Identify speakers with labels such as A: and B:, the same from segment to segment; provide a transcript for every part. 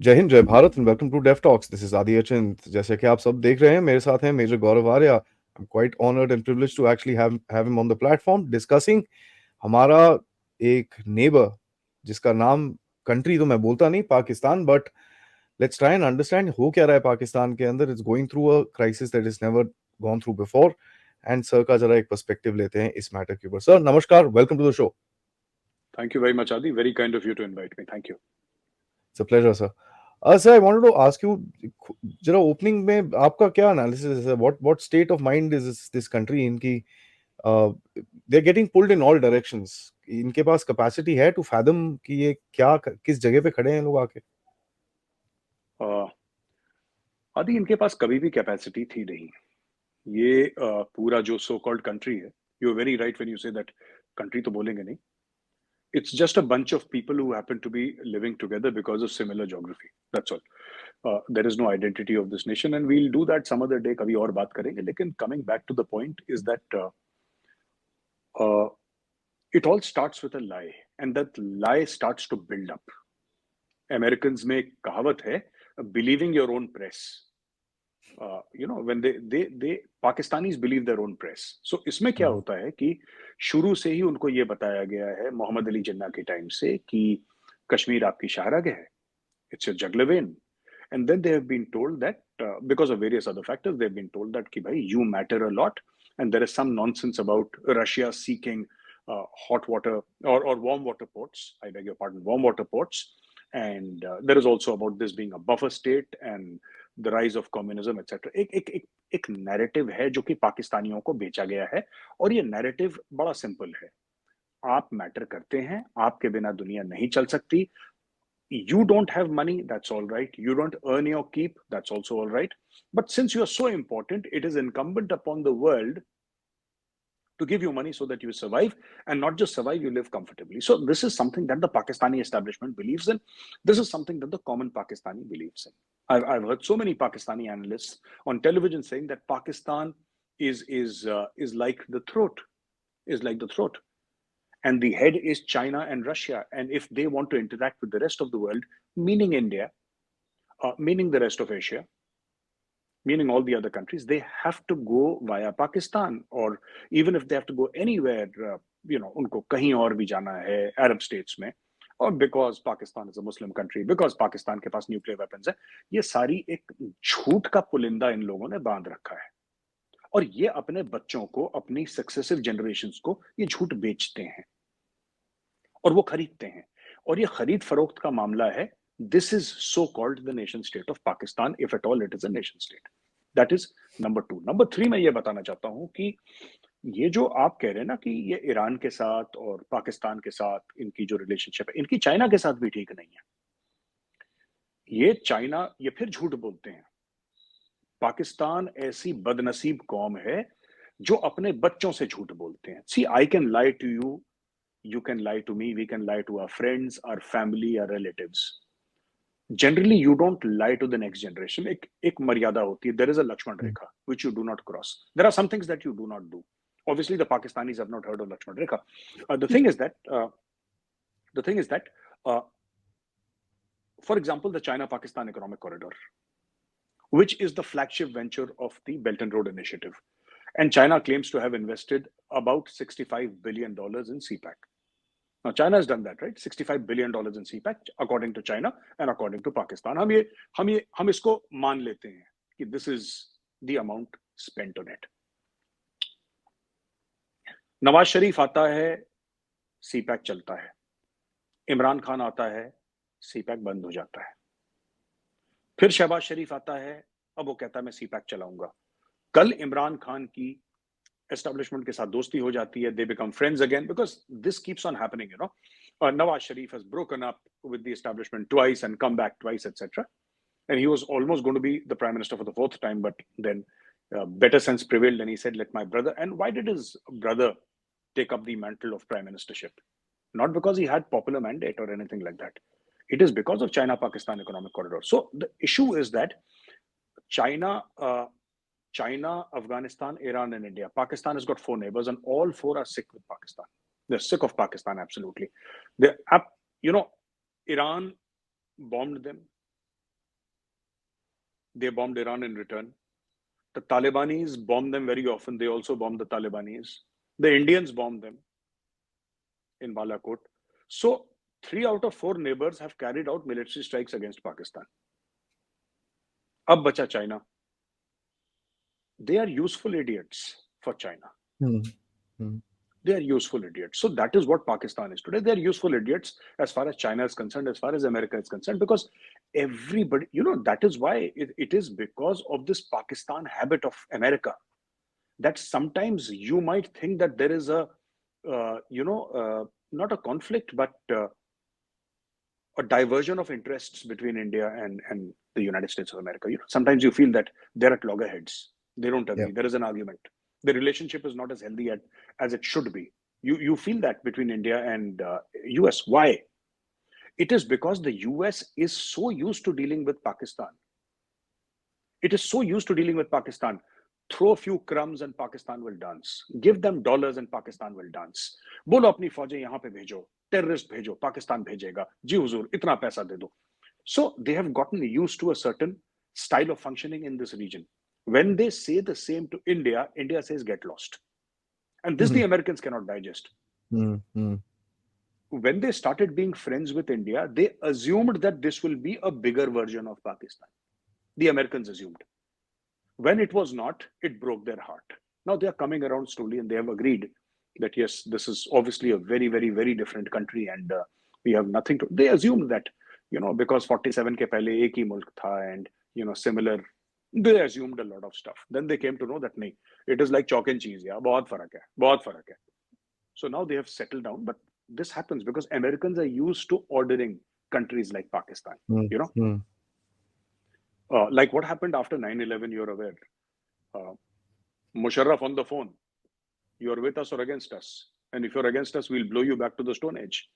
A: जय हिंद, जय Bharat and welcome to Dave Talks. This is Adi Achint. जैसे कि आप सब देख रहे हैं, मेरे साथ हैं major Gaurav Arya. I am quite honoured and privileged to actually have him on the platform discussing हमारा एक नेबर जिसका नाम कंट्री तो मैं बोलता नहीं, Pakistan, but let's try and understand हो क्या रहा है पाकिस्तान के अंदर। It's going through a crisis that is never gone through before. And sir का जरा एक पर्सपेक्टिव लेते हैं इस मैटर के ऊपर। सर नमस्कार, welcome to the show.
B: Thank you very much, Adi. Very kind of you to invite me. Thank you.
A: It's a pleasure sir. Sir I wanted to ask you, जरा opening में आपका क्या analysis है? What state of mind is this country इनकी? They are getting pulled in all directions. इनके पास capacity है to fathom कि ये क्या किस जगह पे खड़े हैं लोग आके?
B: Uh, आदि इनके पास कभी भी कैपेसिटी थी नहीं। ये पूरा जो सो कॉल्ड कंट्री है, you are very right when you say that country तो बोलेंगे नहीं। It's just a bunch of people who happen to be living together because of similar geography. That's all. There is no identity of this nation, and we'll do that some other day. कभी और बात करेंगे. लेकिन coming back to the point is that uh, it all starts with a lie, and that lie starts to build up. Americans में एक कहावत है, believing your own press. When they Pakistanis believe their own press. So इसमें क्या होता है कि शुरू से ही उनको ये बताया गया है मोहम्मद अली जिन्ना के टाइम से कि कश्मीर आपकी शाहराह है, it's your jugular vein. And then they have been told that because of various other factors, they've been told that ki bhai, you matter a lot, and there is some nonsense about Russia seeking hot water or warm water ports. I beg your pardon, warm water ports. And there is also about this being a buffer state and the rise of communism, etc. एक narrative है जो कि पाकिस्तानियों को बेचा गया है, और ये नैरेटिव बड़ा सिंपल है। आप मैटर करते हैं, आपके बिना दुनिया नहीं चल सकती। You don't have money, that's all right. You don't earn your keep, that's also all right. But since you are so important, it is incumbent upon the world to give you money so that you survive, and not just survive, you live comfortably. So this is something that the Pakistani establishment believes in. This is something that the common Pakistani believes in. I've heard so many Pakistani analysts on television saying that Pakistan is like the throat, is like the throat, and the head is China and Russia. And if they want to interact with the rest of the world, meaning India, meaning the rest of Asia, meaning all the other countries, they have to go via Pakistan. Or even if they have to go anywhere, unko kahin aur bhi jana hai, Arab states mein, or because Pakistan is a Muslim country, because Pakistan के पास nuclear weapons है, ये सारी एक झूठ का पुलिंदा इन लोगों ने बांध रखा है। और ये अपने बच्चों को, अपनी सक्सेसिव जनरेशंस को ये झूठ बेचते हैं और वो खरीदते हैं। और ये खरीद फरोख्त का मामला है। This is so called the nation state of Pakistan, if at all it is a nation state. That is number 2। Number 3 मैं ये बताना चाहता हूं कि ये जो आप कह रहे हैं ना कि ये ईरान के साथ और पाकिस्तान के साथ इनकी जो रिलेशनशिप है, इनकी चाइना के साथ भी ठीक नहीं है। ये चाइना, ये फिर झूठ बोलते हैं। पाकिस्तान ऐसी बदनसीब कौम है जो अपने बच्चों से झूठ बोलते हैं। See, I can lie to you, you can lie to me, we can lie to our friends, our family, our relatives. Generally you don't lie to the next generation. एक मर्यादा होती है, there is a Lakshman Rekha which you do not cross. There are some things that you do not do. Obviously the Pakistanis have not heard of Lakshman Rekha. The thing is that uh, for example, the China Pakistan economic corridor, which is the flagship venture of the Belt and Road Initiative, and China claims to have invested about $65 billion in CPAC. Now, China has done that, right? $65 billion in CPAC, according to China and according to Pakistan. हम इसको मान लेते हैं कि this is the amount spent on it. Nawaz Sharif आता है, CPAC चलता है। इमरान खान आता है, CPAC बंद हो जाता है। फिर शहबाज शरीफ आता है, अब वो कहता है मैं CPAC चलाऊंगा। कल इमरान खान की establishment के साथ दोस्ती हो जाती है, they become friends again, because this keeps on happening, Nawaz Sharif has broken up with the establishment twice and come back twice, etc. And he was almost going to be the prime minister for the 4th time, but then better sense prevailed and he said, let my brother. And why did his brother take up the mantle of prime ministership? Not because he had popular mandate or anything like that. It is because of China-Pakistan economic corridor. So the issue is that China, Afghanistan, Iran, and India. Pakistan has got 4 neighbors, and all 4 are sick with Pakistan. They're sick of Pakistan, absolutely. Iran bombed them. They bombed Iran in return. The Talibanis bomb them very often. They also bomb the Talibanis. The Indians bomb them in Balakot. So 3 out of 4 neighbors have carried out military strikes against Pakistan. Ab bacha China. They are useful idiots for China.
A: Hmm. Hmm.
B: They are useful idiots. So that is what Pakistan is today. They are useful idiots as far as China is concerned, as far as America is concerned, because everybody, that is why it is because of this Pakistan habit of America that sometimes you might think that there is not a conflict, but a diversion of interests between India and the United States of America. Sometimes you feel that they're at loggerheads. They don't
A: Yeah.
B: agree. There is an argument. The relationship is not as healthy as it should be. You feel that between India and US. Why? It is because the US is so used to dealing with Pakistan. It is so used to dealing with Pakistan. Throw a few crumbs and Pakistan will dance. Give them dollars and Pakistan will dance. बोलो अपनी फौजें यहाँ पे भेजो, terrorist भेजो, पाकिस्तान भेजेगा. जी हुजूर, इतना पैसा दे दो. So they have gotten used to a certain style of functioning in this region. When they say the same to India, India says get lost. And this the Americans cannot digest. When they started being friends with India, they assumed that this will be a bigger version of Pakistan. The Americans assumed. When it was not, it broke their heart. Now they are coming around slowly and they have agreed that yes, this is obviously a very, very, very different country and we have nothing to. They assumed that, because 47 ke pehle ek hi mulk tha and, similar, they assumed a lot of stuff. Then they came to know that nahi, it is like chalk and cheese. Yeah, bahut farak hai, bahut farak hai. So now they have settled down, but this happens because Americans are used to ordering countries like Pakistan, like what happened after 9/11, you're aware. Musharraf on the phone, you're with us or against us? And if you're against us, we'll blow you back to the Stone Age.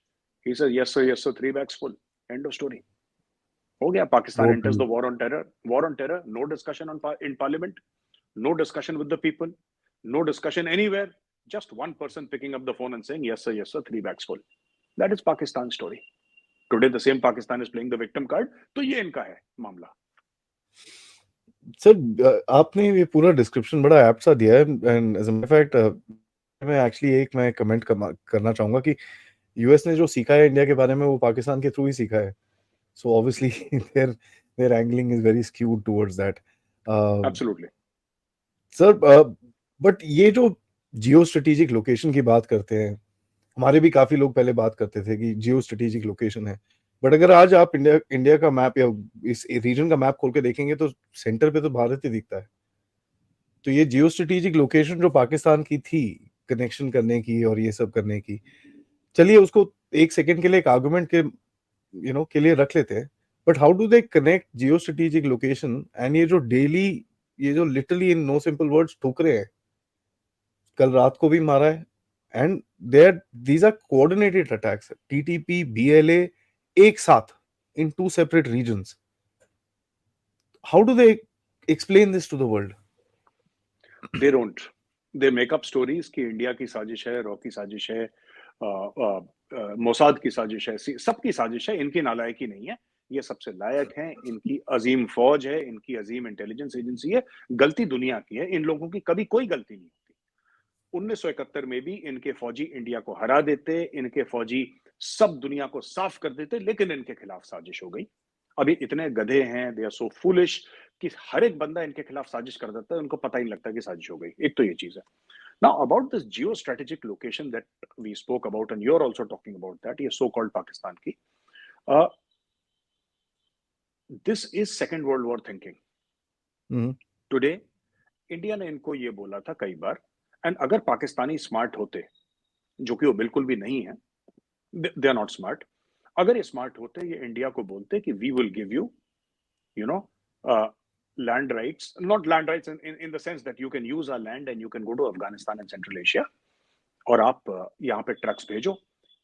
B: He says, yes, sir, 3 bags full. End of story. Ho gaya, Pakistan enters the war on terror. War on terror, no discussion in parliament, no discussion with the people, no discussion anywhere. Just one person picking up the phone and saying, yes, sir, 3 bags full. That is Pakistan's story. Today, the same Pakistan is playing the victim card. तो ये इनका है मामला.
A: Sir आपने ये पूरा description बड़ा apt सा दिया है and as a matter fact मैं एक्चुअली मैं कमेंट करना चाहूंगा कि यूएस ने जो सीखा है इंडिया के बारे में वो पाकिस्तान के थ्रू ही सीखा है. So obviously there angling is very skewed towards that.
B: Absolutely
A: sir but ये जो जियो स्ट्रेटेजिक लोकेशन की बात करते हैं, हमारे भी काफी लोग पहले बात करते थे कि जियो स्ट्रेटेजिक लोकेशन है, बट अगर आज आप इंडिया का मैप या इस रीजन का मैप खोल के देखेंगे तो सेंटर पे तो भारत ही दिखता है. तो ये जियो स्ट्रेटेजिक लोकेशन जो पाकिस्तान की थी कनेक्शन करने की और ये सब करने की, चलिए उसको एक सेकंड के लिए एक आर्गुमेंट के लिए रख लेते हैं, but how do they connect geostrategic location and ये जो डेली ये जो literally in no simple words ठोक रहे हैं, कल रात को भी मारा है and these are coordinated attacks, TTP, BLA एक साथ in 2 separate regions. How do they explain this to the world?
B: They don't. They make up stories कि इंडिया की साजिश है, रॉ की साजिश है, मोसाद की साजिश है, सबकी साजिश है. इनकी नालायकी नहीं है, ये सबसे लायक हैं, इनकी अजीम फौज है, इनकी अजीम इंटेलिजेंस एजेंसी है. गलती दुनिया की है, इन लोगों की कभी कोई गलती नहीं होती. 1971 में भी इनके फौजी इंडिया को हरा देते, इनके फौजी सब दुनिया को साफ कर देते, लेकिन इनके खिलाफ साजिश हो गई. अभी इतने गधे हैं, दे आर सो फूलिश कि हर एक बंदा इनके खिलाफ साजिश कर देता है, उनको पता ही नहीं लगता कि साजिश हो गई. एक तो ये चीज है. Now about this geostrategic location that we spoke about and you are also talking about that, ये सो कॉल्ड पाकिस्तान की, this is second world war thinking. Today India ने इनको ये बोला था कई बार, एंड अगर पाकिस्तानी स्मार्ट होते, जो कि वो बिल्कुल भी नहीं है, दे आर नॉट स्मार्ट. अगर ये स्मार्ट होते, ये इंडिया को बोलते कि we will give you land rights, not land rights in the sense that you can use our land and you can go to Afghanistan and Central Asia, और आप यहाँ पे ट्रक्स भेजो,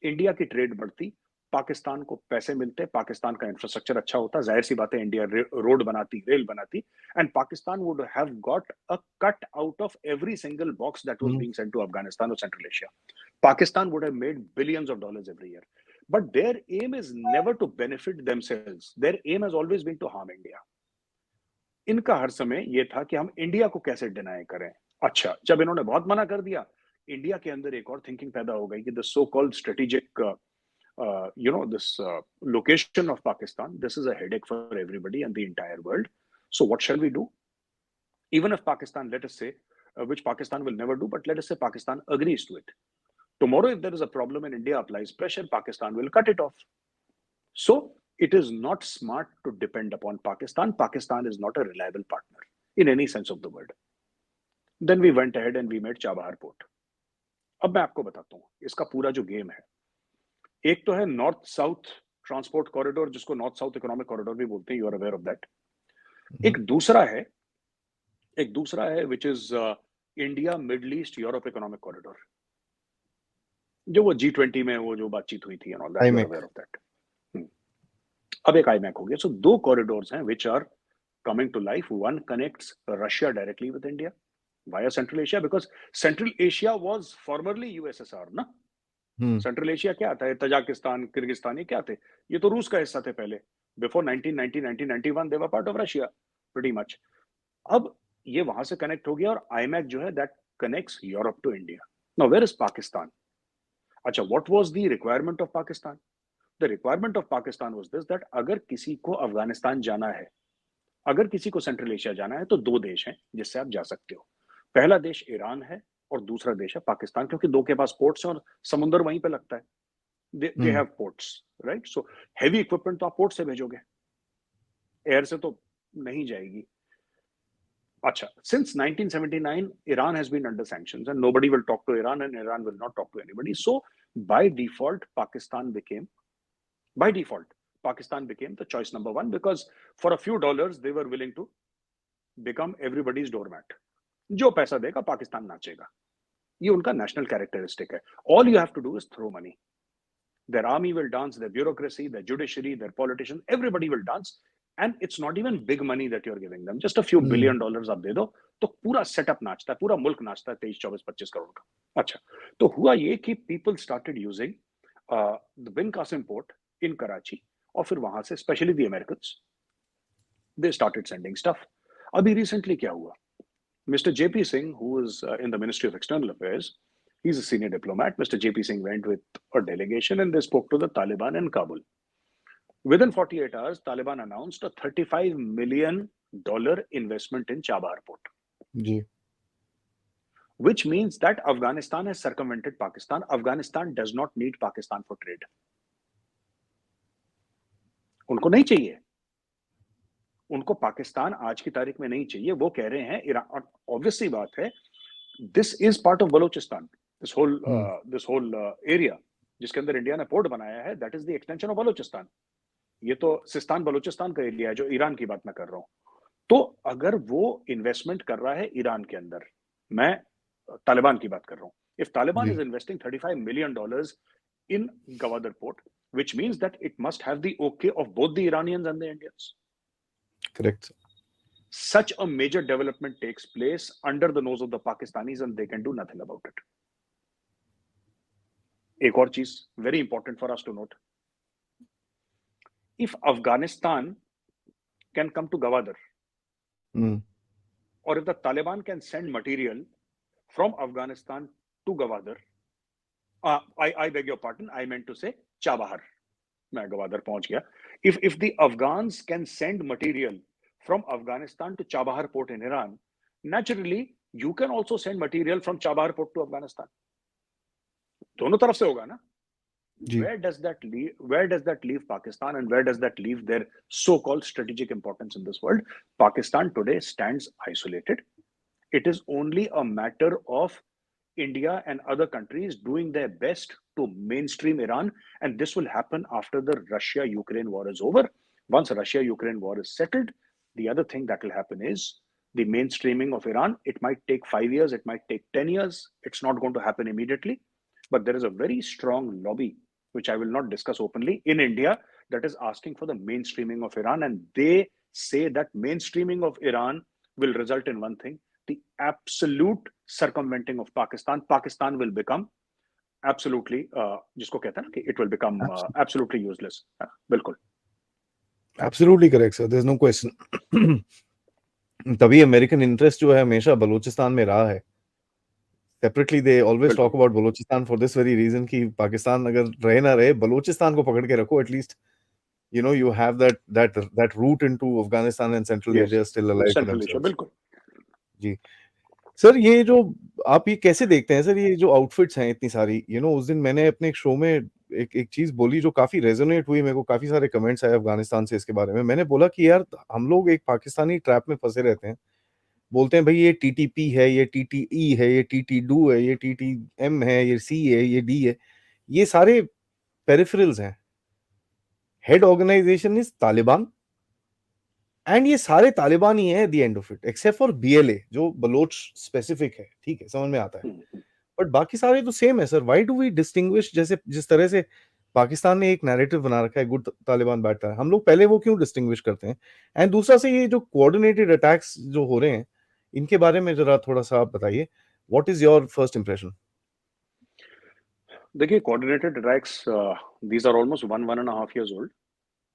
B: इंडिया की ट्रेड बढ़ती, पाकिस्तान को पैसे मिलते, पाकिस्तान का इंफ्रास्ट्रक्चर अच्छा होता, जाहिर सी बात है इंडिया रोड बनाती, रेल बनाती, and Pakistan would have got a cut out of every single box that was being sent to Afghanistan और Central Asia. Pakistan would have made billions of dollars every year, but their aim is never to benefit themselves. Their aim has always been to harm India. इनका हर समय ये था कि हम India को कैसे deny करें। अच्छा, जब इन्होंने बहुत मना कर दिया, इंडिया के अंदर एक और थिंकिंग पैदा हो गई कि the so called strategic this location of Pakistan, this is a headache for everybody and the entire world. So what shall we do? Even if Pakistan, let us say, which Pakistan will never do, but let us say Pakistan agrees to it. Tomorrow, if there is a problem and India applies pressure, Pakistan will cut it off. So it is not smart to depend upon Pakistan. Pakistan is not a reliable partner in any sense of the word. Then we went ahead and we made Chabahar Port. अब मैं आपको बताता हूँ इसका पूरा जो game है। एक तो है नॉर्थ साउथ ट्रांसपोर्ट कॉरिडोर, जिसको नॉर्थ साउथ इकोनॉमिक कॉरिडोर भी बोलते हैं, you are aware of that. एक दूसरा है which is India middle east Europe economic corridor, जो वो G20 में वो जो बातचीत हुई थी and all that, you are aware of that. अब एक आईमैक हो गया। सो दो कॉरिडोर्स हैं which are coming to life. One connects Russia directly with India via Central Asia, because Central Asia was formerly USSR, ना? Central Asia क्या था? Tajikistan, Kyrgyzstan, ये क्या थे? ये तो रूस का हिस्सा थे पहले। Before 1990, 1991 they were part of Russia pretty much. अब ये वहां से कनेक्ट हो गया और आईमैक जो है that connects Europe to India. Now where is Pakistan? अच्छा, what was the requirement of Pakistan? The requirement of Pakistan was this, that अगर किसी को अफगानिस्तान जाना है, अगर किसी को सेंट्रल एशिया जाना है, तो दो देश हैं जिससे आप जा सकते हो। पहला देश ईरान है और दूसरा देश है पाकिस्तान, क्योंकि दो के पास पोर्ट्स हैं और समुद्र वहीं पे लगता है। They have ports, right? So heavy equipment तो आप पोर्ट से भेजोगे, एयर से तो नहीं जाएगी। अच्छा, since 1979 Iran has been under sanctions and nobody will talk to Iran and Iran will not talk to anybody. So by default Pakistan became the choice number one, because for a few dollars they were willing to become everybody's doormat. जो पैसा देगा पाकिस्तान नाचेगा, ये उनका national characteristic है। All you have to do is throw money. Their army will dance, their bureaucracy, their judiciary, their politicians, everybody will dance. And it's not even big money that you're giving them. Just a few billion dollars आप दे दो तो पूरा setup नाचता है, पूरा मुल्क नाचता है 23, 24, 25 करोड़ का। अच्छा, तो हुआ ये कि people started using the Bin Qasim port in Karachi, और फिर वहां से specially the Americans, they started sending stuff. अभी recently क्या हुआ? Mr. JP Singh, who is in the Ministry of External Affairs, he's a senior diplomat. Mr. JP Singh went with a delegation and they spoke to the Taliban in Kabul. Within 48 hours, Taliban announced a $35 million investment in Chabahar port.
A: Ji.
B: Which means that Afghanistan has circumvented Pakistan. Afghanistan does not need Pakistan for trade. उनको नहीं चाहिए, उनको पाकिस्तान आज की तारीख में नहीं चाहिए। वो कह रहे हैं ईरान, ऑब्वियस सी बात है, this is part of Balochistan, this whole area जिसके अंदर इंडिया ने पोर्ट बनाया है, that is the extension of Balochistan. ये तो सिस्तान बलोचिस्तान का एरिया है, जो ईरान की बात मैं कर रहा हूं। तो अगर वो इन्वेस्टमेंट कर रहा है ईरान के अंदर, मैं तालिबान की बात कर रहा हूं, if Taliban is investing $35 million in Gwadar port, which means that it must have the okay of both the Iranians and the Indians.
A: Correct.
B: Such a major development takes place under the nose of the Pakistanis and they can do nothing about it. एक और चीज very important for us to note. If Afghanistan can come to Gwadar, or if the Taliban can send material from Afghanistan to Gwadar, I beg your pardon, I meant to say Chabahar. मैं गवादर पहुंच गया. If the Afghans can send material from Afghanistan to Chabahar port in Iran, naturally you can also send material from Chabahar port to Afghanistan. दोनों तरफ से होगा ना? Where does that leave Pakistan, and where does that leave their so-called strategic importance in this world? Pakistan today stands isolated. It is only a matter of India and other countries doing their best to mainstream Iran, and this will happen after the Russia-Ukraine war is over. Once Russia-Ukraine war is settled, the other thing that will happen is the mainstreaming of Iran. It might take 5 years, it might take 10 years. It's not going to happen immediately, but there is a very strong lobby, which I will not discuss openly, in India that is asking for the mainstreaming of Iran, and they say that mainstreaming of Iran will result in one thing: the absolute circumventing of Pakistan. Pakistan will become absolutely, जिसको कहते हैं ना कि it will become absolutely useless. बिल्कुल.
A: Absolutely correct, sir. There's no question. तभी American interest जो है हमेशा बलूचिस्तान में रहा है। सेपरेटली दे ऑलवेज
B: बिल्कुल।
A: Talk about Baluchistan for this very reason कि पाकिस्तान अगर रहे ना रहे, बलूचिस्तान को पकड़ के रखो at least. You have that route into Afghanistan and Central
B: yes,
A: Asia still alive for
B: central Asia,
A: themselves.
B: बिल्कुल।
A: जी। सर ये जो आप ये कैसे देखते हैं सर, ये जो आउटफिट्स हैं इतनी सारी, उस दिन मैंने अपने एक शो में एक चीज बोली जो काफी रेजोनेट हुई मेरे को, काफी सारे कमेंट्स आए अफगानिस्तान से इसके बारे में। मैंने बोला कि यार हम लोग एक पाकिस्तानी ट्रैप में फंसे रहते हैं, बोलते हैं भाई ये टीटीपी है, ये टीटीई है, ये टीटी2 है, ये टीटीएम है, ये सी है, ये डी है, ये सारे पेरिफेरल्स हैं। Head organisation is Taliban, and ये सारे तालिबान ही है at the end of it, except for BLA जो बलोच स्पेसिफिक है, ठीक है, समझ में आता है।
B: हम्म।
A: बट बाकी सारे तो सेम है sir. Why do we distinguish, जैसे जिस तरह से पाकिस्तान ने एक नैरेटिव बना रखा है गुड तालिबान बैड तालिबान, हम लोग पहले वो क्यों डिस्टिंग्विश करते हैं? एंड दूसरा से ये जो कोऑर्डिनेटेड अटैक्स जो हो रहे हैं, इनके बारे में जरा थोड़ा सा आप बताइए, what is your first impression?
B: देखिए, coordinated attacks, these are almost 1.5 years old.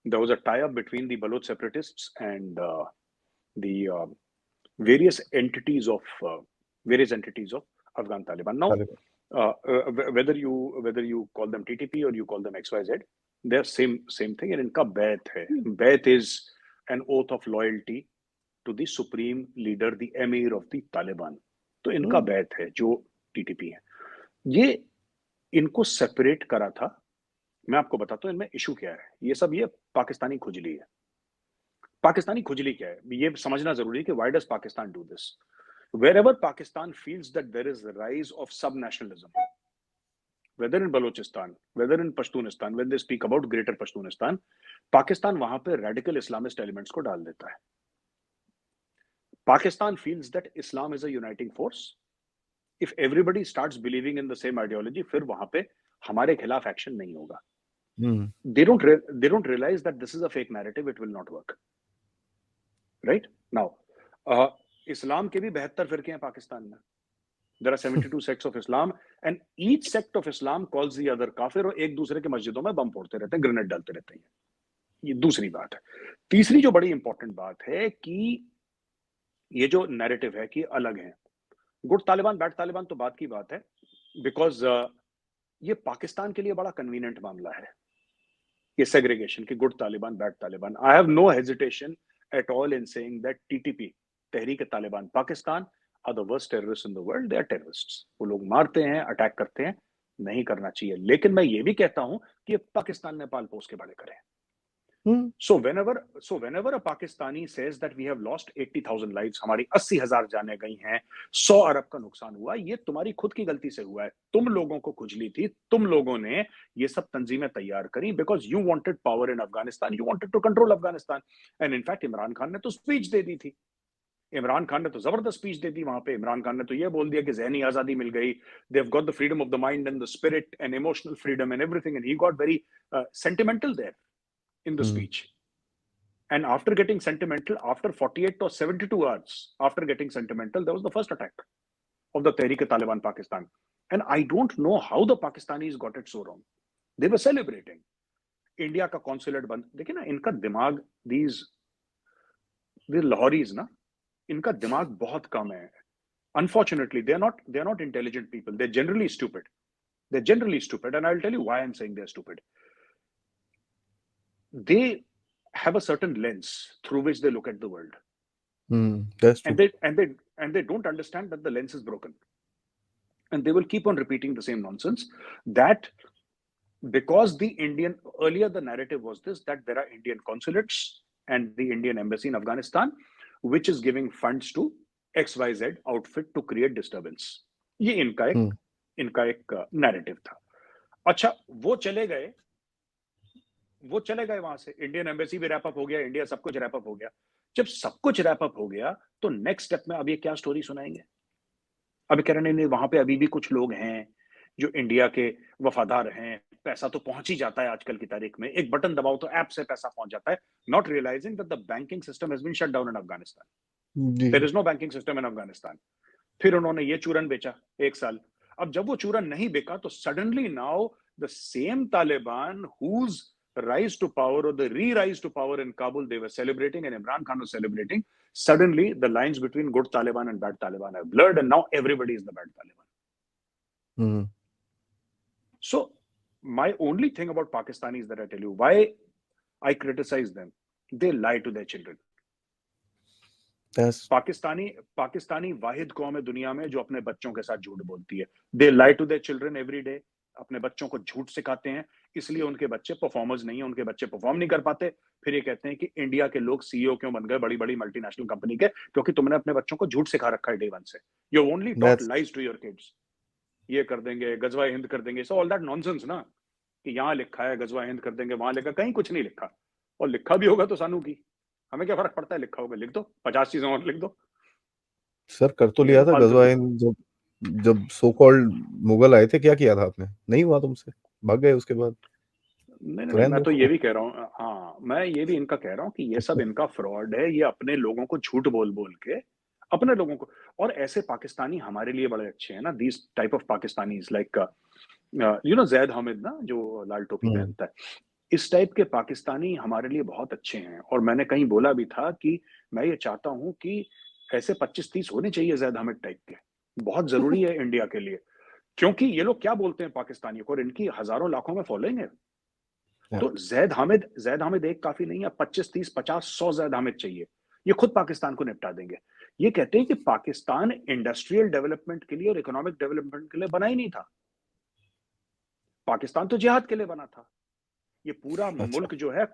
B: There was a tie-up between the Baloch separatists and the various entities of Afghan Taliban. Now,
A: Taliban.
B: whether you call them TTP or you call them XYZ, they're same thing. And इनका बैत है. बैत is an oath of loyalty to the supreme leader, the emir of the Taliban. तो इनका बैत है जो TTP है. ये इनको सेपरेट करा था. मैं आपको बताता हूँ इनमें इशू क्या है. ये पाकिस्तानी खुजली है. पाकिस्तानी खुजली क्या है ये समझना जरूरी है कि why does Pakistan do this? Wherever Pakistan feels that there is a rise of sub-nationalism, whether in Balochistan, whether in Pashtunistan, when they speak about Greater Pashtunistan, Pakistan वहां पे radical Islamist elements को डाल देता है. Pakistan feels that Islam is a uniting force. If everybody starts believing in the same ideology, फिर वहां पे हमारे खिलाफ एक्शन नहीं होगा. They don't realize that this is a fake narrative. It will not work. Right now, इस्लाम के भी 72 फिरके हैं पाकिस्तान में. There are 72 sects of Islam, and each sect of Islam calls the other काफिर, और एक दूसरे के मस्जिदों में बम फोड़ते रहते हैं, ग्रेनेड डालते रहते हैं. ये दूसरी बात है. तीसरी जो बड़ी इंपॉर्टेंट बात है कि ये जो नैरेटिव है कि अलग है, गुड तालिबान बैड तालिबान तो बात की बात है, बिकॉज ये पाकिस्तान के लिए बड़ा कन्वीनियंट मामला है, ये सेग्रीगेशन की good Taliban bad Taliban. I have no hesitation at all in saying that TTP, Tehreek-e-Taliban Pakistan, are the worst terrorists in the world. They are terrorists. वो लोग मारते हैं, अटैक करते हैं, नहीं करना चाहिए. लेकिन मैं ये भी कहता हूं कि ये पाकिस्तान ने पाल पोस के बड़े करे. So whenever a Pakistani says that we have lost 80,000 lives, हमारी 80,000 जाने गई हैं, 100 अरब का नुकसान हुआ, ये तुम्हारी खुद की गलती से हुआ है. तुम लोगों को खुजली थी, तुम लोगों ने ये सब तंजीमें तैयार करी, because you wanted power in Afghanistan, you wanted to control Afghanistan. And in fact, Imran Khan ने तो स्पीच दे दी थी. इमरान खान ने तो जबरदस्त स्पीच दे दी वहां पे. इमरान खान ने तो ये बोल दिया कि ज़हनी आजादी मिल गई, they have got the freedom of the mind and the spirit and emotional freedom and everything, and he got very sentimental there in the speech. And after getting sentimental, after 48 or 72 hours after getting sentimental, there was the first attack of the Tehreek-e-Taliban Pakistan. And I don't know how the Pakistanis got it so wrong. They were celebrating. India का consulate बंद. देखिए ना, इनका दिमाग, these Lahoris ना, इनका दिमाग बहुत कम है. Unfortunately, they're not intelligent people. They're generally stupid. And I'll tell you why I'm saying they're stupid. They have a certain lens through which they look at the world.
A: That's true.
B: And they don't understand that the lens is broken. And they will keep on repeating the same nonsense, that because earlier the narrative was this, that there are Indian consulates and the Indian embassy in Afghanistan, which is giving funds to XYZ outfit to create disturbance. ये इनका एक narrative था. अच्छा, वो चले गए वहां से. इंडियन एम्बेसी भी रैप अप हो गया, इंडिया सब कुछ रैप अप हो गया. जब सब कुछ रैप अप हो गया, तो नेक्स्ट स्टेप में अब ये क्या स्टोरी सुनाएंगे? अब कह रहे नहीं, वहां पे अभी भी कुछ लोग हैं जो इंडिया के वफादार हैं. पैसा तो पहुंच ही जाता है आजकल की तारीख में, एक बटन दबाओ तो ऐप से पैसा पहुंच जाता है. Not realising that the banking system has been shut down in Afghanistan. There is no banking system in Afghanistan. फिर उन्होंने ये चूरन बेचा 1 साल. अब जब वो चूरन नहीं बिका, तो suddenly now the same Taliban whose rise to power or the re-rise to power in Kabul, they were celebrating and Imran Khan was celebrating. Suddenly, the lines between good Taliban and bad Taliban have blurred, and now everybody is the bad Taliban.
A: Hmm.
B: So, my only thing about Pakistanis that I tell you, why I criticize them, they lie to their children.
A: That's
B: Pakistani वाहिद कौम है दुनिया में जो अपने बच्चों के साथ झूठ बोलती है. They lie to their children every day. अपने बच्चों को झूठ सिखाते हैं, इसलिए उनके बच्चे परफॉर्मर्स नहीं है, उनके बच्चे परफॉर्म नहीं कर पाते. फिर ये कहते हैं कि इंडिया के लोग सीईओ क्यों बन गए बड़ी बड़ी मल्टीनेशनल कंपनी के, क्योंकि तुमने अपने बच्चों को झूठ सिखा रखा है डे वन से. You only taught
A: that's
B: lies to your kids. ये कर देंगे, गजवा हिंद कर देंगे, सो ऑल दैट नॉनसेंस ना, कि यहाँ लिखा है गजवा हिंद कर देंगे, वहां लिखा, कहीं कुछ नहीं लिखा. और लिखा भी होगा तो सानू की, हमें क्या फर्क पड़ता है, लिखा होगा लिख दो, 50 चीजें और लिख दो.
A: सर कर तो
B: ये
A: लिया
B: तो
A: था
B: फालतू
A: गजवा
B: की.
A: हिंद. जब जब सो कॉल्ड मुगल आए थे, क्या किया था आपने? नहीं हुआ तुमसे, भाग गए उसके बाद.
B: नहीं
A: तो
B: नहीं,
A: रहने
B: मैं तो ये
A: दो.
B: भी कह रहा हूँ, हाँ मैं ये भी इनका कह रहा हूँ कि ये सब इनका फ्रॉड है. ये अपने लोगों को झूठ बोल बोल के अपने लोगों को. और ऐसे पाकिस्तानी हमारे लिए बड़े अच्छे हैं ना, these type of Pakistani like you know Zaid Hamid ना, जो लाल टोपी
A: हम्म.
B: पहनता है. इस टाइप के पाकिस्तानी हमारे लिए बहुत अच्छे हैं. और मैंने कहीं बोला भी था कि मैं ये चाहता हूं कि ऐसे 25-30 होने चाहिए जैद हामिद टाइप के. बहुत जरूरी है इंडिया के लिए, क्योंकि ये लोग क्या बोलते हैं पाकिस्तानियों को, और इनकी हजारों लाखों में फॉलोइंग है.
A: Yeah.
B: तो जैद हामिद एक काफी नहीं है, 25-30-50-100 जैद हामिद चाहिए. ये खुद पाकिस्तान को निपटा देंगे. ये कहते हैं कि पाकिस्तान इंडस्ट्रियल डेवलपमेंट के लिए और इकोनॉमिक डेवलपमेंट के लिए बना ही नहीं था. पाकिस्तान तो जिहाद के लिए बना था. ये पूरा
A: अच्छा.
B: मुल्क जो है,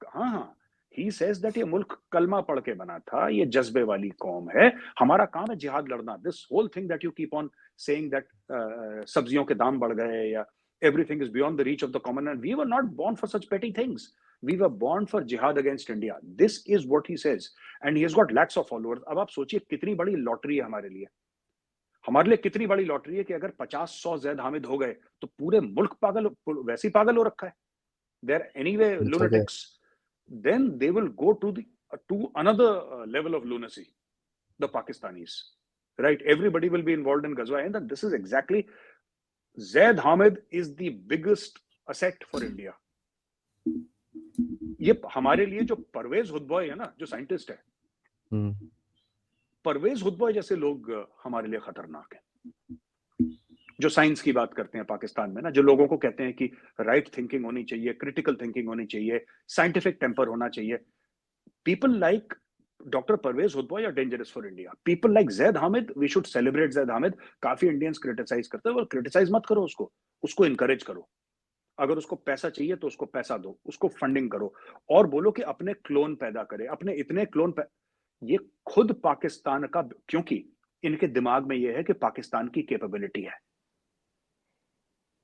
B: हाँ हाँ, ही सेज दैट ये मुल्क कलमा पढ़ के बना था. ये जज्बे वाली कौम है. हमारा काम है जिहाद लड़ना. This whole thing that you keep on saying that सब्जियों के दाम बढ़ गए या everything is beyond the reach of the common man. We were not born for such petty things. We were born for jihad against India. This is what he says. And he has got lakhs of followers. अब आप सोचिए कितनी बड़ी lottery है हमारे लिए. हमारे लिए कितनी बड़ी लॉटरी है कि अगर 50-100 जैद हामिद हो गए तो पूरे मुल्क पागल, वैसे ही पागल हो रखा है. They're anyway
A: अच्छा क्या?
B: lunatics. Then they will go to another level of lunacy. The Pakistanis, right? Everybody will be involved in Ghazwa Hind, and this is exactly. Zaid Hamid is the biggest asset for India. ये हमारे लिए जो परवेज हुदबॉय है ना, जो scientist है,
A: हम्म.
B: परवेज हुदबॉय जैसे लोग हमारे लिए खतरनाक हैं. जो साइंस की बात करते हैं पाकिस्तान में ना, जो लोगों को कहते हैं कि राइट थिंकिंग होनी चाहिए, क्रिटिकल थिंकिंग होनी चाहिए, साइंटिफिक टेम्पर होना चाहिए. People like doctor Parvez Hoodbhoy are dangerous for India. People like Zaid Hamid, we should celebrate Zaid Hamid. काफी इंडियंस क्रिटिसाइज करते हैं, और क्रिटिसाइज मत करो उसको इनकरेज करो. अगर उसको पैसा चाहिए तो उसको पैसा दो, उसको फंडिंग करो, और बोलो कि अपने क्लोन पैदा करे, अपने इतने क्लोन ये खुद पाकिस्तान का, क्योंकि इनके दिमाग में ये है कि पाकिस्तान की कैपेबिलिटी है.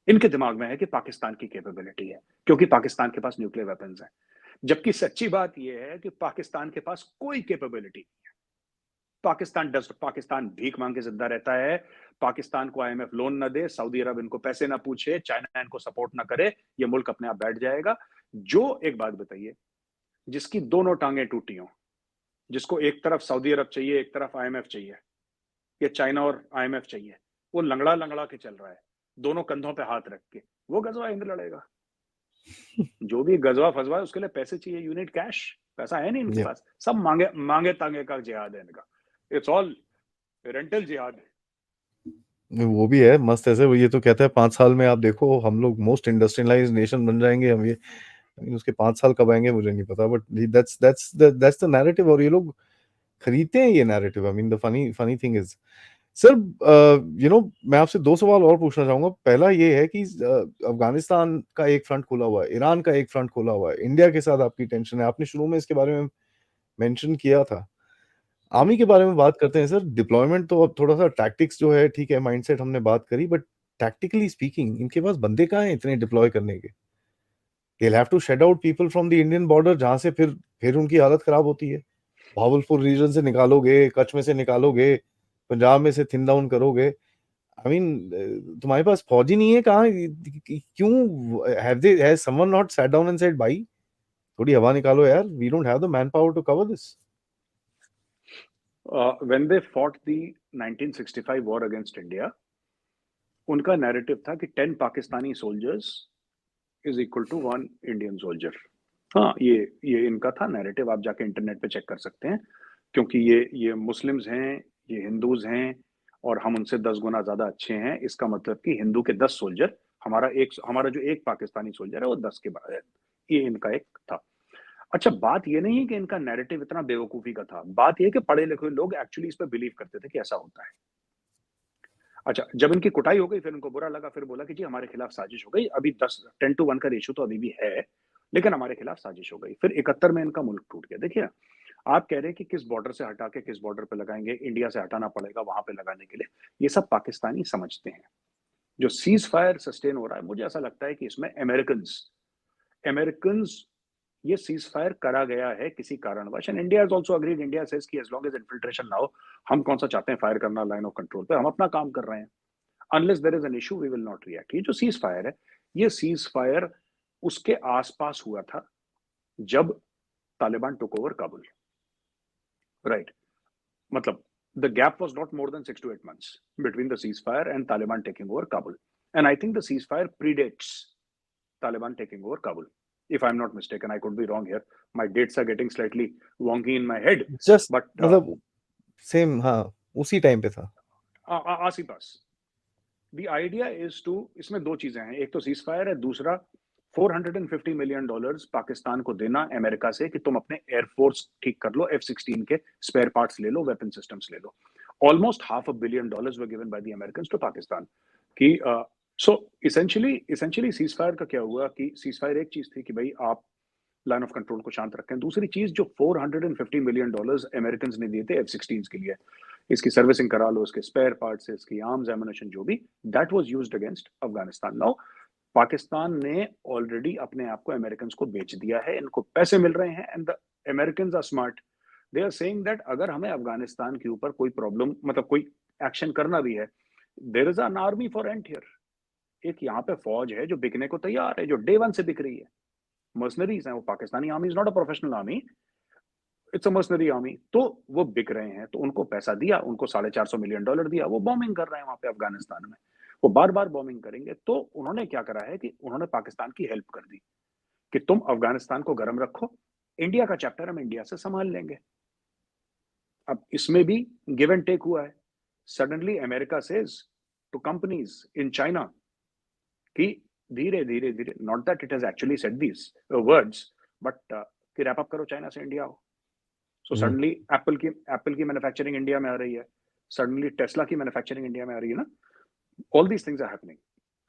B: इनके दिमाग में है कि पाकिस्तान की कैपेबिलिटी है, क्योंकि पाकिस्तान के पास न्यूक्लियर वेपन्स हैं. जबकि सच्ची बात यह है कि पाकिस्तान के पास कोई कैपेबिलिटी नहीं है. पाकिस्तान भीख मांग के जिंदा रहता है. पाकिस्तान को आईएमएफ लोन ना दे, सऊदी अरब इनको पैसे ना पूछे, चाइना इनको सपोर्ट ना करे, ये मुल्क अपने आप बैठ जाएगा. जो एक बात बताइए, जिसकी दोनों टांगें टूटी हों, जिसको एक तरफ सऊदी अरब चाहिए, एक तरफ आईएमएफ चाहिए, या चाइना और आईएमएफ चाहिए, वो लंगड़ा लंगड़ा के चल रहा है, दोनों कंधों पे हाथ रख के. वो गजवा हिंद लड़ेगा. जो भी गजवा फजवा है उसके लिए पैसे चाहिए. Unit cash. पैसा है नहीं इनके
A: Yeah.
B: पास. सब मांगे मांगे तांगे का जिहाद है इनका. इट्स ऑल रेंटल जिहाद.
A: वो भी है मस्त ऐसे. वो ये तो कहता है 5 साल में आप देखो हम लोग मोस्ट इंडस्ट्रियलाइज नेशन बन जाएंगे हम. ये I mean, उसके 5 साल कब आएंगे मुझे नहीं पता, बट दैट्स द नैरेटिव. और ये लोग खरीदते हैं ये narrative. I mean the funny funny thing is, sir, मैं आपसे 2 सवाल और पूछना चाहूंगा. पहला ये है कि अफगानिस्तान का एक फ्रंट खुला हुआ है, ईरान का एक फ्रंट खुला हुआ है, इंडिया के साथ आपकी टेंशन है. आपने शुरू में इसके बारे में मेंशन किया था. आर्मी के बारे में बात करते हैं सर. डिप्लॉयमेंट तो अब थोड़ा सा टैक्टिक्स जो है ठीक है, माइंडसेट हमने बात करी, बट टैक्टिकली स्पीकिंग इनके पास बंदे कहाँ हैं इतने डिप्लॉय करने के? They'll have to shed out people from the Indian border, जहां से फिर उनकी हालत खराब होती है. भावलपुर रीजन से निकालोगे, कच्छ में से निकालोगे, पंजाब में से थिन डाउन करोगे. आई मीन तुम्हारे पास फौज ही नहीं है. कहाँ क्यों has someone not sat down and said भाई थोड़ी हवा निकालो यार, we don't have the manpower to cover this.
B: When they fought the 1965 war against India, उनका नैरेटिव था कि 10 Pakistani soldiers is equal to 1 Indian soldier. हाँ, ये इनका था नैरेटिव, आप जाके इंटरनेट पे चेक कर सकते हैं, क्योंकि ये मुस्लिम्स हैं, ये हिंदूज हैं, और हम उनसे 10 गुना ज्यादा अच्छे हैं। इसका मतलब कि हिंदू के 10 सोल्जर, हमारा जो एक पाकिस्तानी सोल्जर है वो 10 के बाद है। ये इनका एक था। अच्छा, बात ये नहीं है कि इनका नैरेटिव इतना बेवकूफी का था, बात ये कि पढ़े लिखे लोग एक्चुअली इस पर बिलीव करते थे कि ऐसा होता है। अच्छा, जब इनकी कुटाई हो गई, फिर इनको बुरा लगा, फिर बोला कि जी हमारे खिलाफ साजिश हो गई। अभी 10-1 का रेशियो तो अभी भी है, लेकिन हमारे खिलाफ साजिश हो गई। फिर 71 में इनका मुल्क टूट गया। देखिए, आप कह रहे हैं कि किस बॉर्डर से हटा के किस बॉर्डर पे लगाएंगे, इंडिया से हटाना पड़ेगा वहां पे लगाने के लिए। ये सब पाकिस्तानी समझते हैं। जो सीज फायर सस्टेन हो रहा है, मुझे ऐसा लगता है कि इसमें अमेरिकन ये सीज फायर करा गया है किसी कारणवश, and India is also agreed. India says कि एज लॉन्ग एज इन्फिल्ट्रेशन ना हो, हम कौन सा चाहते हैं फायर करना लाइन ऑफ कंट्रोल पे, हम अपना काम कर रहे हैं। Unless there is an issue we will not react. ये जो सीज फायर है, ये सीज फायर उसके आसपास हुआ था जब Taliban took over Kabul, right? मतलब the gap was not more than 6 to 8 months between the ceasefire and Taliban taking over Kabul. And I think the ceasefire predates Taliban taking over Kabul. If I'm not mistaken, I could be wrong here. My dates are getting slightly wonky in my head.
A: Just
B: But
A: मतलब same, हाँ, उसी time पे था।
B: आसी पास। The idea is to, इसमें दो चीजें हैं, एक तो ceasefire है, दूसरा $450 million पाकिस्तान को देना अमेरिका से कि तुम अपने एयरफोर्स ठीक कर लो, F-16 के स्पेयर पार्ट्स ले लो, वेपन सिस्टम्स ले लो। Almost $500 million were given by the Americans to Pakistan कि सो इसेंशियली सीज फायर का क्या हुआ कि सीज फायर एक चीज थी कि भाई आप लाइन ऑफ कंट्रोल को शांत रखें। दूसरी चीज, जो $450 million अमेरिकन ने दिए थे F-16 के लिए, इसकी सर्विसिंग करा लो, इसके स्पेयर पार्ट्स, इसकी आर्म्स एमुनिशन जो भी, that was used against Afghanistan. Now Pakistan ने ऑलरेडी अपने आप को अमेरिकन को बेच दिया है, इनको पैसे मिल रहे हैं, and the American are smart. They are saying that अगर हमें अफगानिस्तान के ऊपर कोई प्रॉब्लम, मतलब कोई एक्शन करना भी है, there is an army for rent here. एक यहाँ पे फौज है जो बिकने को तैयार है, जो डे वन से बिक रही है। मर्सनरीज हैं वो, Pakistani army is not a professional army, it's a mercenary army. तो वो बिक रहे हैं, तो उनको पैसा दिया, उनको $450 million दिया, वो बॉम्बिंग कर रहे हैं वहां पे अफगानिस्तान में। वो बार बार बॉम्बिंग करेंगे। तो उन्होंने क्या करा है कि उन्होंने पाकिस्तान की हेल्प कर दी कि तुम अफगानिस्तान को गर्म रखो, इंडिया का चैप्टर हम इंडिया से संभाल लेंगे। अब इसमें भी गिव एंड टेक हुआ है। Suddenly America says to companies in China कि धीरे धीरे धीरे, not that it has actually said these words, but कि रैप अप करो, चाइना से इंडिया हो। सो सडनली एप्पल की मैन्युफैक्चरिंग इंडिया में आ रही है, सडनली टेस्ला की मैन्युफैक्चरिंग इंडिया में आ रही है ना। All these things are happening.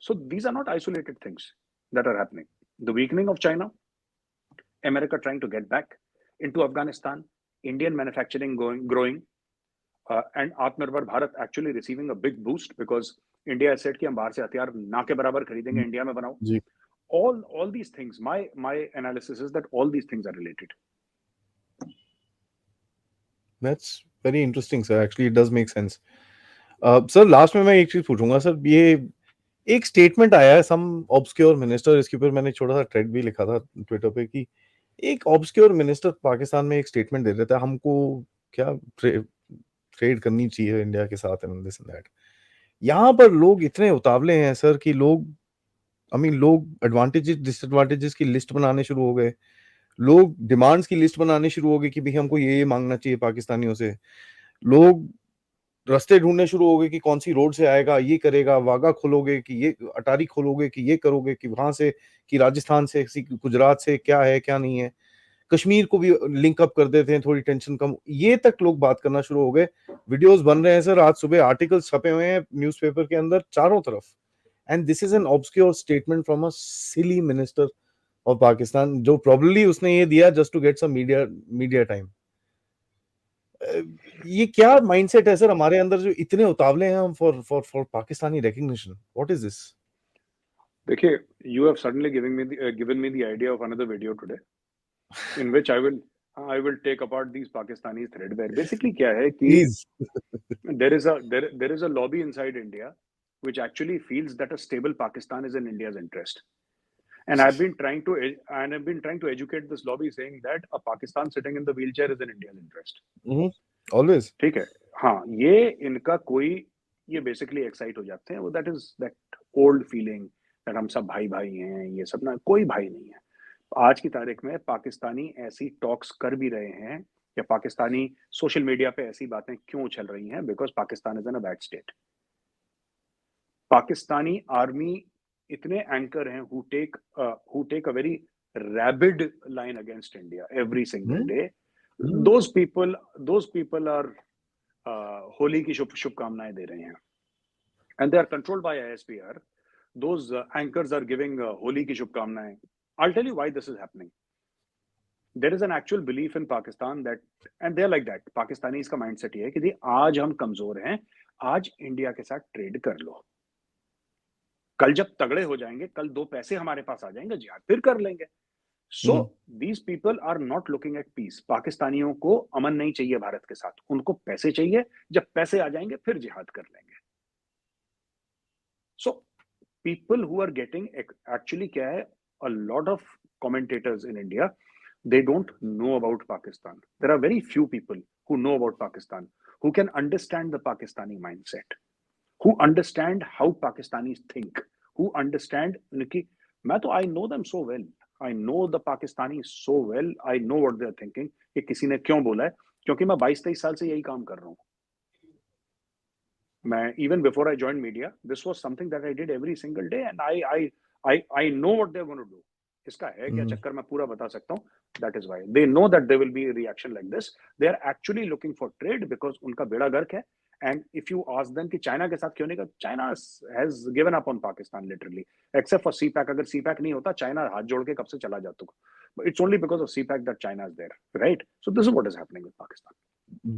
B: So these are not isolated things that are happening. The weakening of China, America trying to get back into Afghanistan, Indian manufacturing growing, and Atmanirbhar Bharat actually receiving a big boost because India has said कि हम बाहर से हथियार ना के बराबर खरीदेंगे, India में बनाओ।
A: जी।
B: All these things, my analysis is that all these things are related.
A: That's very interesting, sir. Actually, it does make sense. Sir, last में मैं एक चीज पूछूंगा सर। ये एक स्टेटमेंट आया है सम ऑब्सक्योर मिनिस्टर, इसके ऊपर मैंने छोटा सा थ्रेड भी लिखा था ट्विटर पे कि एक ऑब्सक्योर मिनिस्टर पाकिस्तान में एक स्टेटमेंट दे देता है हमको क्या ट्रेड करनी चाहिए इंडिया के साथ एंड दिस एंड दैट। यहाँ पर लोग इतने उतावले हैं सर कि लोग, आई मीन, लोग एडवांटेजेस डिसएडवांटेजेस की लिस्ट बनाने शुरू हो गए, लोग डिमांड्स की लिस्ट बनाने शुरू हो गए कि भाई हमको ये मांगना चाहिए पाकिस्तानियों से। लोग रास्ते ढूंढने शुरू हो गए कि कौन सी रोड से आएगा, ये करेगा, वागा खोलोगे कि ये अटारी खोलोगे कि ये करोगे कि वहां से, कि राजस्थान से, कि गुजरात से, क्या है क्या नहीं है। कश्मीर को भी लिंक अप कर देते हैं, थोड़ी टेंशन कम, ये तक लोग बात करना शुरू हो गए। वीडियोस बन रहे हैं सर, आज सुबह आर्टिकल्स छपे हुए हैं न्यूज़पेपर के अंदर चारों तरफ। And this is an obscure statement from a silly minister of Pakistan, जो प्रोबेबली उसने ये दिया just to get some media time. ये क्या माइंडसेट है सर हमारे अंदर जो इतने उतावले हैं हम for for for Pakistani recognition? What is this?
B: देखिए, you have suddenly given me the idea of another video today in which I will take apart these Pakistanis threadbare. Basically क्या है कि
A: please.
B: there is a lobby inside India which actually feels that a stable Pakistan is in India's interest. And I've been trying to educate this lobby saying that a Pakistan sitting in the wheelchair is in India's interest.
A: Always.
B: ठीक है, हाँ, ये इनका कोई, ये basically excite हो जाते हैं वो, that is that old feeling that हम सब भाई भाई हैं, ये सब ना, कोई भाई नहीं है। आज की तारीख में पाकिस्तानी ऐसी टॉक्स कर भी रहे हैं, या पाकिस्तानी सोशल मीडिया पे ऐसी बातें क्यों चल रही हैं, because Pakistan is in a bad state. Pakistani army इतने एंकर हैं who take a very rabid line against India every single
A: Hmm?
B: day. Those people are Holi की शुभकामनाएं दे रहे हैं, and they are controlled by ISPR. Those anchors are giving Holi की शुभकामनाएं. I'll tell you why this is happening. There is an actual belief in Pakistan that, and they're like that. Pakistanis का mindset ये है कि आज हम कमजोर हैं, आज इंडिया के साथ ट्रेड कर लो, कल जब तगड़े हो जाएंगे, कल 2 पैसे हमारे पास आ जाएंगे, जिहाद फिर कर लेंगे। So these people are not looking at peace. पाकिस्तानियों को अमन नहीं चाहिए भारत के साथ, उनको पैसे चाहिए, जब पैसे आ जाएंगे फिर जिहाद कर लेंगे। So people who are getting, actually क्या है, a lot of commentators in India, they don't know about Pakistan. There are very few people who know about Pakistan, who can understand the Pakistani mindset, who understand how Pakistanis think, who understand कि मैं तो I know them so well, I know the Pakistanis so well, I know what they're thinking कि किसी ने क्यों बोला है, क्योंकि मैं 22-23 साल से यही काम कर रहा हूँ। मैं even before I joined media, this was something that I did every single day, and I know what they're going to do. इसका है क्या चक्कर, मैं पूरा बता सकता हूँ। That is why they know that there will be a reaction like this. They are actually looking for trade because उनका बेड़ा गर्क है। And if you ask them कि चाइना के साथ क्यों नहीं कर, China has given up on Pakistan literally, except for CPAC. अगर CPAC नहीं होता, चाइना हाथ जोड़ के कब से चला जाता। But it's only because of CPAC that China is there, right? So this is what is happening with Pakistan.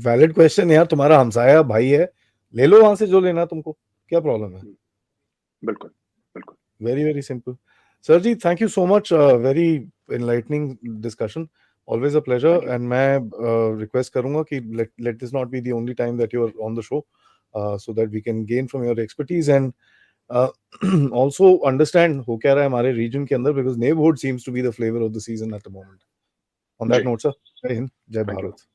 A: Valid question यार, तुम्हारा हमसाया भाई है, ले लो वहां से जो लेना तुमको, क्या प्रॉब्लम है?
B: बिल्कुल बिल्कुल।
A: Very very simple. Sir ji, thank you so much, very enlightening discussion, always a pleasure. And मैं रिक्वेस्ट करूंगा कि let this not be the only time that you are on the show, so that we can gain from your expertise and also understand हो क्या रहा है हमारे reason के अंदर, because neighborhood seems to be the flavor of the season at the moment. On that
B: ji,
A: note, sir, जय हिंद, जय
B: thank you.
A: Bharat.